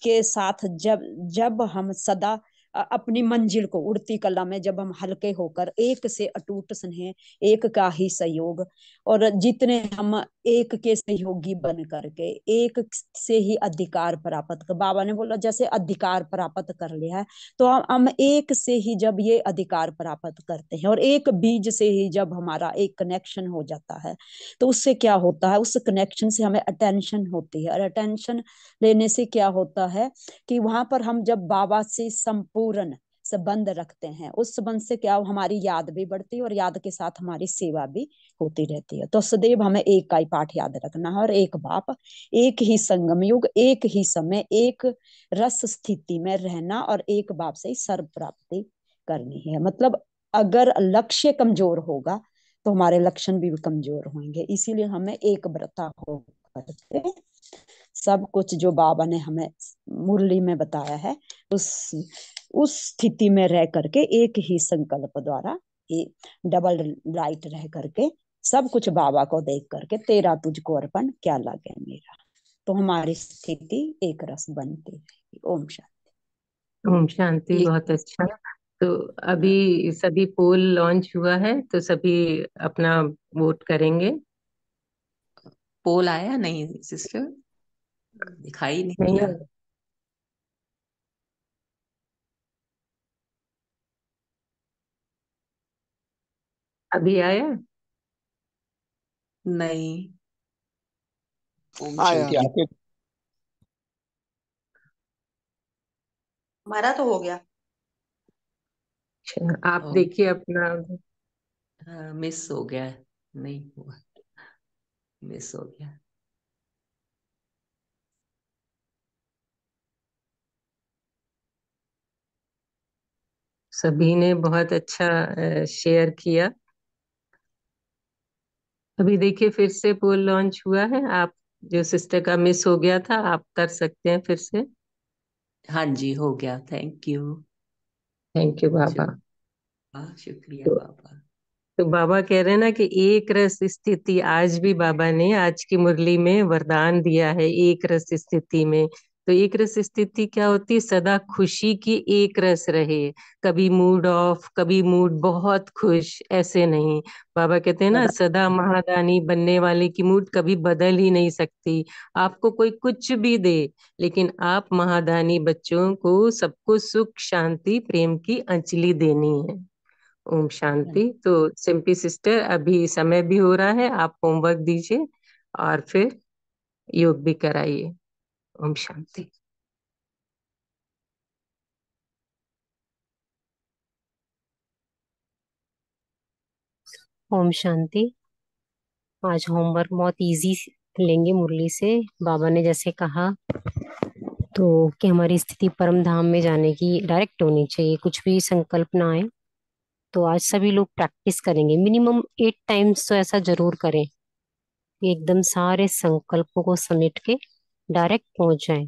के साथ जब जब हम सदा अपनी मंजिल को उड़ती कला में जब हम हल्के होकर एक से अटूट स्नेह, एक का ही सहयोग, और जितने हम एक के सहयोगी बन करके एक से ही अधिकार प्राप्त कर, बाबा ने बोला जैसे अधिकार प्राप्त कर लिया है, तो हम एक से ही जब ये अधिकार प्राप्त करते हैं और एक बीज से ही जब हमारा एक कनेक्शन हो जाता है, तो उससे क्या होता है, उस कनेक्शन से हमें अटेंशन होती है, और अटेंशन लेने से क्या होता है कि वहां पर हम जब बाबा से संपूर्ण संबंध रखते हैं, उस संबंध से क्या हमारी याद भी बढ़ती है और याद के साथ हमारी सेवा भी होती रहती है। तो सदैव हमें एक का ही पाठ याद रखना है, और एक बाप, एक ही संगम युग, एक ही समय, एक रस स्थिति में रहना और एक बाप से ही सर्व प्राप्ति करनी है। मतलब अगर लक्ष्य कमजोर होगा तो हमारे लक्षण भी कमजोर होंगे, इसीलिए हमें एक व्रता होकर सब कुछ जो बाबा ने हमें मुरली में बताया है उस स्थिति में रह करके एक ही संकल्प द्वारा, एक डबल लाइट रह करके सब कुछ बाबा को देख करके, तेरा तुझको अर्पण क्या लगे मेरा, तो हमारी स्थिति एक रस बनती है। ओम शांति। ओम शांति। ये बहुत अच्छा। तो अभी सभी पोल लॉन्च हुआ है, तो सभी अपना वोट करेंगे। पोल आया नहीं सिस्टर, दिखाई नहीं नहीं, दिया। अभी आया? नहीं। ओम आया शांति। आपके। हमारा तो हो गया। अच्छा, आप ओ, देखिए अपना। हाँ, मिस हो गया, नहीं हुआ, मिस हो गया। सभी ने बहुत अच्छा शेयर किया। अभी देखिए फिर से पोल लॉन्च हुआ है। आप जो सिस्टर का मिस हो गया था, आप कर सकते हैं फिर से। हाँ जी, हो गया, थैंक यू। थैंक यू बाबा। शुक्रिया तो बाबा। तो बाबा कह रहे हैं ना कि एक रस स्थिति, आज भी बाबा ने आज की मुरली में वरदान दिया है एक रस स्थिति में। तो एक रस स्थिति क्या होती है? सदा खुशी की एक रस रहे, कभी मूड ऑफ, कभी मूड बहुत खुश, ऐसे नहीं। बाबा कहते हैं ना, सदा महादानी बनने वाले की मूड कभी बदल ही नहीं सकती। आपको कोई कुछ भी दे, लेकिन आप महादानी बच्चों को सबको सुख शांति प्रेम की अंजलि देनी है। ओम शांति। तो सिंपली सिस्टर, अभी समय भी हो रहा है, आप होमवर्क दीजिए और फिर योग भी कराइए। ओम शांति। ओम शांति। आज होमवर्क बहुत इजी लेंगे मुरली से। बाबा ने जैसे कहा तो कि हमारी स्थिति परम धाम में जाने की डायरेक्ट होनी चाहिए, कुछ भी संकल्प ना आए। तो आज सभी लोग प्रैक्टिस करेंगे, मिनिमम 8 टाइम्स तो ऐसा जरूर करें कि एकदम सारे संकल्पों को समेट के डायरेक्ट पहुंच जाएं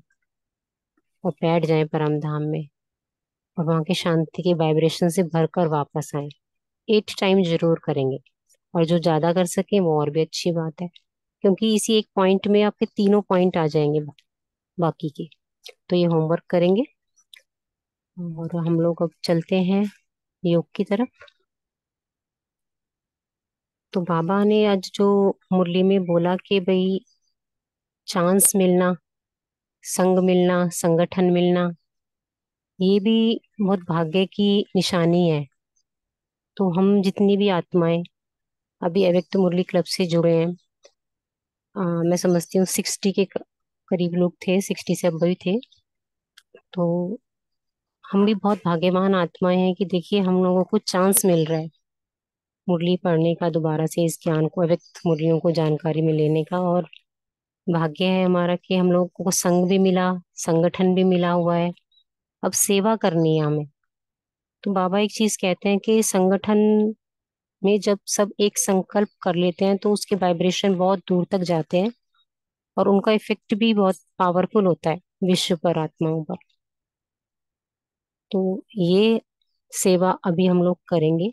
और बैठ जाएं परम धाम में, और वहां के शांति के वाइब्रेशन से भरकर वापस आए। 8 टाइम जरूर करेंगे, और जो ज्यादा कर सके वो और भी अच्छी बात है, क्योंकि इसी एक पॉइंट में आपके तीनों पॉइंट आ जाएंगे बाकी के। तो ये होमवर्क करेंगे और हम लोग अब चलते हैं योग की तरफ। तो बाबा ने आज जो मुरली में बोला कि भाई चांस मिलना, संग मिलना, संगठन मिलना, ये भी बहुत भाग्य की निशानी है। तो हम जितनी भी आत्माएं अभी अव्यक्त मुरली क्लब से जुड़े हैं, मैं समझती हूँ 60 के करीब लोग थे, 60 से अबव थे। तो हम भी बहुत भाग्यवान आत्माएं हैं कि देखिए हम लोगों को चांस मिल रहा है मुरली पढ़ने का, दोबारा से इस ज्ञान को, अव्यक्त मुरलियों को जानकारी में लेने का। और भाग्य है हमारा कि हम लोगों को संग भी मिला, संगठन भी मिला हुआ है। अब सेवा करनी है हमें। तो बाबा एक चीज कहते हैं कि संगठन में जब सब एक संकल्प कर लेते हैं तो उसके वाइब्रेशन बहुत दूर तक जाते हैं और उनका इफेक्ट भी बहुत पावरफुल होता है विश्व पर, आत्माओं पर। तो ये सेवा अभी हम लोग करेंगे।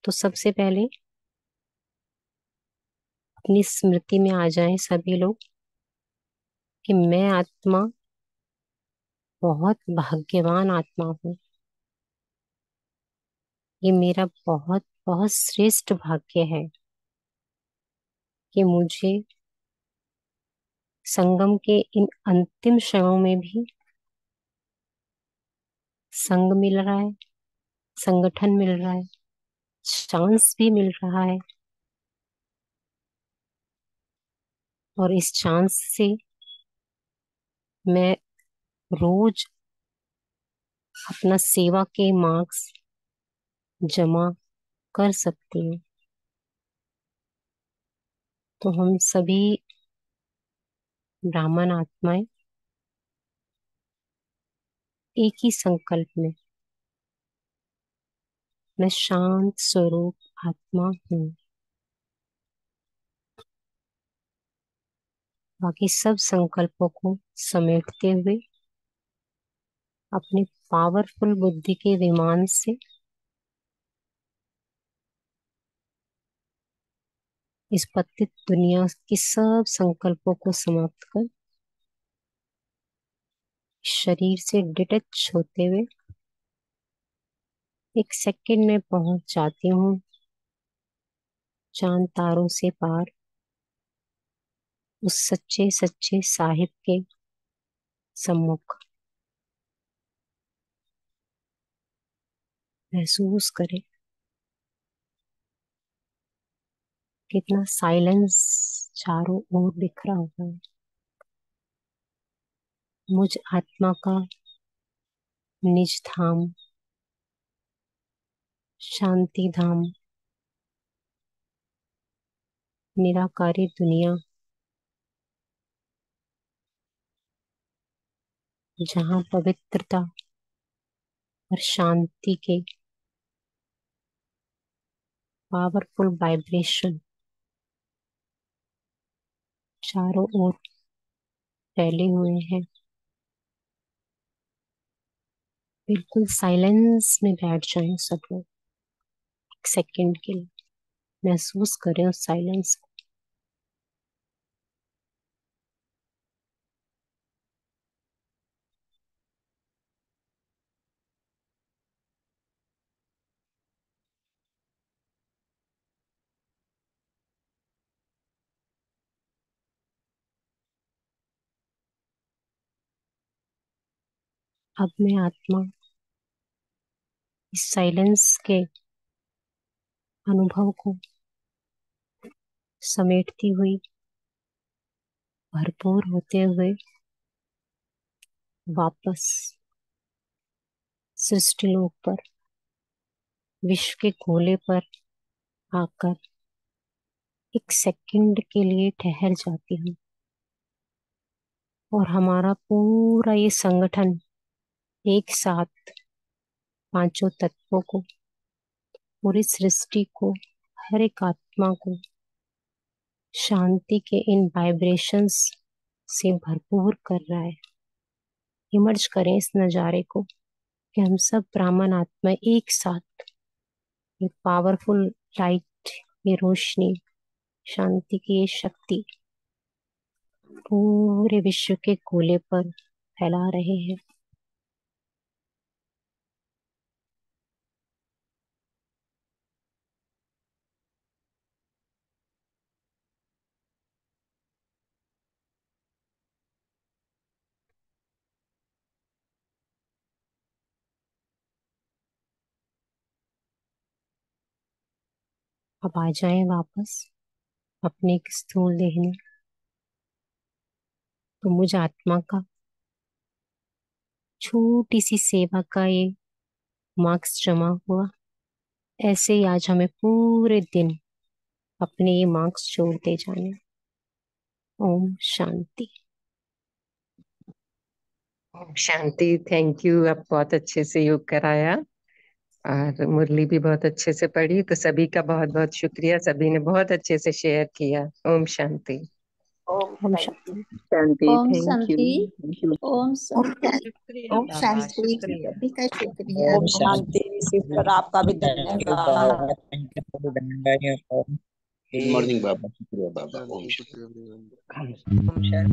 तो सबसे पहले अपनी स्मृति में आ जाएं सभी लोग कि मैं आत्मा बहुत भाग्यवान आत्मा हूँ। ये मेरा बहुत बहुत श्रेष्ठ भाग्य है कि मुझे संगम के इन अंतिम क्षणों में भी संग मिल रहा है, संगठन मिल रहा है, चांस भी मिल रहा है। और इस चांस से मैं रोज अपना सेवा के मार्क्स जमा कर सकती हूँ। तो हम सभी ब्राह्मण आत्माएं एक ही संकल्प में, मैं शांत स्वरूप आत्मा हूँ। बाकी सब संकल्पों को समेटते हुए अपने पावरफुल बुद्धि के विमान से इस पतित दुनिया की सब संकल्पों को समाप्त कर शरीर से डिटैच होते हुए एक सेकंड में पहुंच जाती हूँ चांद तारों से पार, उस सच्चे सच्चे साहिब के सम्मुख। महसूस करें कितना साइलेंस चारों ओर बिखरा हुआ है। मुझ आत्मा का निज धाम, शांति धाम, निराकारी दुनिया, जहाँ पवित्रता और शांति के पावरफुल वाइब्रेशन चारों ओर फैले हुए हैं। बिल्कुल साइलेंस में बैठ जाएं सब लोग एक सेकंड के लिए। महसूस करें उस साइलेंस को। अब मैं आत्मा इस साइलेंस के अनुभव को समेटती हुई, भरपूर होते हुए वापस सृष्टि लोक पर, विश्व के गोले पर आकर एक सेकंड के लिए ठहर जाती हूँ। और हमारा पूरा ये संगठन एक साथ पांचों तत्वों को, पूरी सृष्टि को, हर एक आत्मा को शांति के इन वाइब्रेशंस से भरपूर कर रहा है। इमर्ज करें इस नजारे को कि हम सब ब्राह्मण आत्मा एक साथ ये पावरफुल लाइट, ये रोशनी, शांति की ये शक्ति पूरे विश्व के गोले पर फैला रहे हैं। अब आ जाएं वापस अपने एक स्थूल देह में। तो मुझ आत्मा का छोटी सी सेवा का ये मार्क्स जमा हुआ। ऐसे ही आज हमें पूरे दिन अपने ये मार्क्स जोड़ते जाने। ओम शांति। शांति, थैंक यू। आप बहुत अच्छे से योग कराया। और मुरली भी बहुत अच्छे से पढ़ी। तो सभी का बहुत बहुत शुक्रिया, सभी ने बहुत अच्छे से शेयर किया। ओम शांति। ओम ओम शांति। शांति। शांति, ओम थैंक यू, शांति। Thank you. ओम शांति। शुक्रिया ओम बाबा, शांति। शुक्रिया। सभी का शुक्रिया। ओम शांति सिस्टर, आपका भी धन्यवाद। गुड मॉर्निंग बाबा, शुक्रिया बाबा, ओम शांति, शांति। शुक्रिया एवरीवन। ओम शांति।